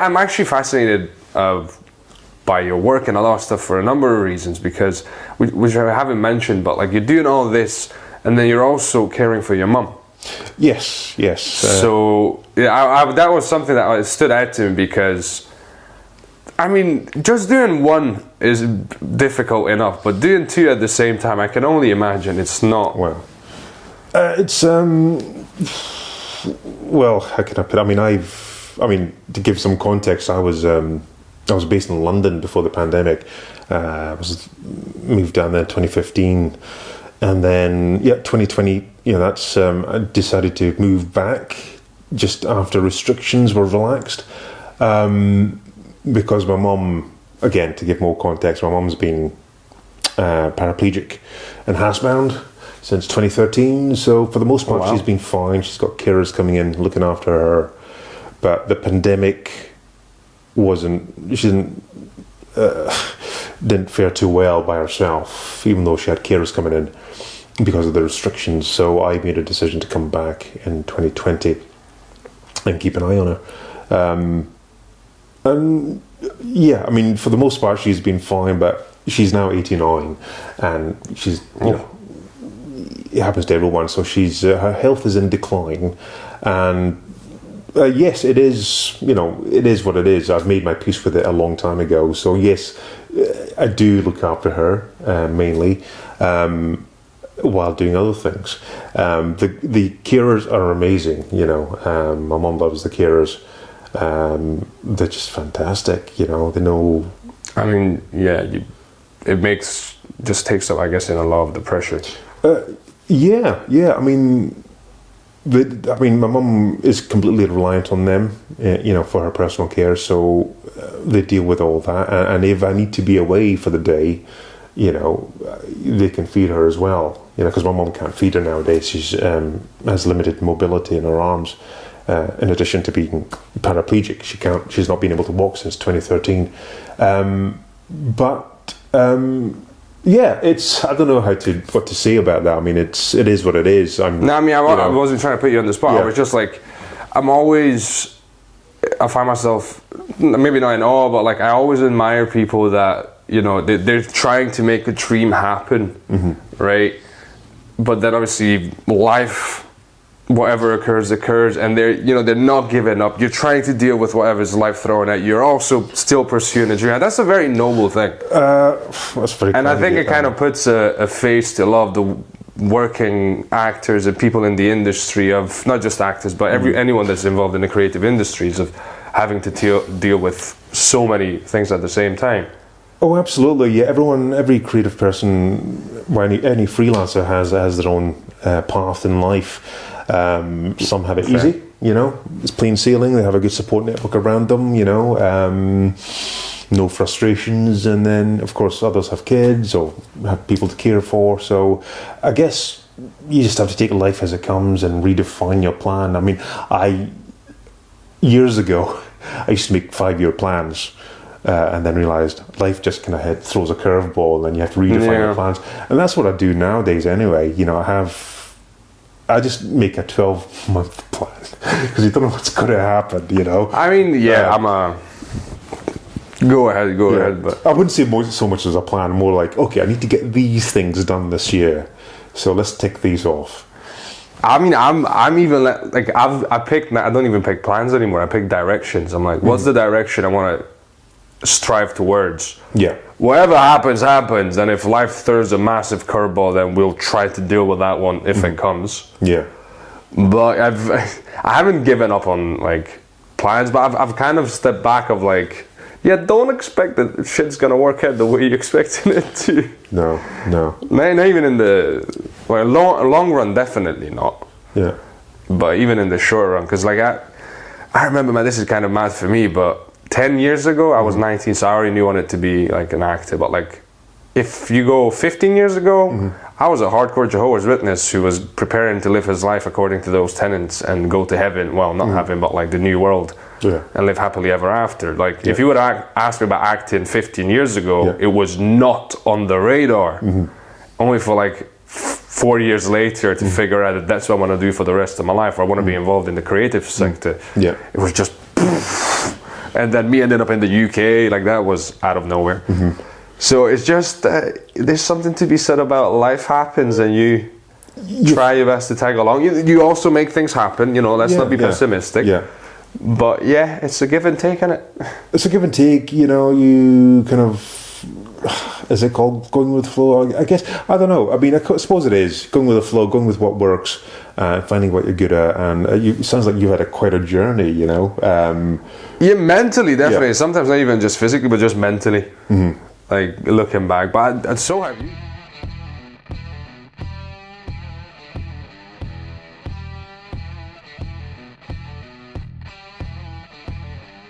I'm actually fascinated by your work and a lot of stuff for a number of reasons, because, which I haven't mentioned, but like you're doing all this and then you're also caring for your mum. Yes. So yeah, that was something that stood out to me, because I mean, just doing one is difficult enough, but doing two at the same time, I can only imagine it's not. Well, it's well, how can I put it? I mean, to give some context, I was based in London before the pandemic. I was moved down there in 2015, and then 2020. That's I decided to move back just after restrictions were relaxed, because my mum, again, to give more context, my mum's been paraplegic and housebound since 2013. So for the most part, she's been fine. She's got carers coming in looking after her, but the pandemic didn't fare too well by herself, even though she had carers coming in because of the restrictions. So I made a decision to come back in 2020 and keep an eye on her. And yeah, I mean, for the most part, she's been fine, but she's now 89, and she's, it happens to everyone. So she's her health is in decline, and yes, it is. It is what it is. I've made my peace with it a long time ago. So yes, I do look after her mainly, while doing other things. The carers are amazing. My mum loves the carers. They're just fantastic. They know. I mean, yeah, it takes up, I guess, in a lot of the pressure. Yeah. I mean, my mum is completely reliant on them, for her personal care. So they deal with all that. And if I need to be away for the day, they can feed her as well. Because my mum can't feed her nowadays. She's has limited mobility in her arms. In addition to being paraplegic, she's not been able to walk since 2013. Yeah, I don't know what to say about that. I mean, it is what it is. I wasn't trying to put you on the spot. Yeah. I was just like, I find myself, maybe not in awe, but like I always admire people that, they're trying to make a dream happen, right? But then obviously life, whatever occurs, and they're not giving up. You're trying to deal with whatever's life throwing at you. You're also still pursuing a dream. And that's a very noble thing. That's pretty. And I think it kind of puts a face to a lot of the working actors and people in the industry, of not just actors, but anyone that's involved in the creative industries, of having to deal with so many things at the same time. Oh, absolutely. Yeah, every creative person, any freelancer has their own path in life. Some have it easy, it's plain sailing. They have a good support network around them, no frustrations. And then, of course, others have kids or have people to care for. So I guess you just have to take life as it comes and redefine your plan. I mean, years ago, I used to make 5-year plans. And then realised life just kind of throws a curveball, and you have to redefine your plans. And that's what I do nowadays anyway. I just make a 12-month plan because you don't know what's going to happen, I mean, go ahead. But I wouldn't say so much as a plan, more like, okay, I need to get these things done this year, so let's tick these off. I mean, I'm even like I don't even pick plans anymore. I pick directions. I'm like, what's the direction I want to strive towards? Yeah. Whatever happens, and if life throws a massive curveball, then we'll try to deal with that one if it comes. Yeah. But I haven't given up on like plans, but I've kind of stepped back of like, don't expect that shit's gonna work out the way you're expecting it to. No. Not even in the long run, definitely not. Yeah. But even in the short run, because like I remember, man, this is kind of mad for me, but 10 years ago, I was 19, so I already knew I wanted to be like an actor. But like, if you go 15 years ago, I was a hardcore Jehovah's Witness who was preparing to live his life according to those tenets and go to heaven. Well, not heaven, but like the new world, and live happily ever after. Like, if you would ask me about acting 15 years ago, it was not on the radar. Only for like 4 years later to figure out that that's what I want to do for the rest of my life. Or I want to be involved in the creative sector. Yeah. It was just. and then me ending up in the UK, like that was out of nowhere. So it's just there's something to be said about life happens, and you try your best to tag along. You also make things happen, you know. Let's not be pessimistic. Yeah. But yeah, it's a give and take, isn't it? It's a give and take, you know. You kind of, is it called going with the flow? I guess, I don't know. I mean, I suppose it is going with the flow, going with what works, finding what you're good at. And it sounds like you've had quite a journey, you know. Yeah, mentally, definitely. Sometimes not even just physically, but just mentally. Like looking back. But and so have you.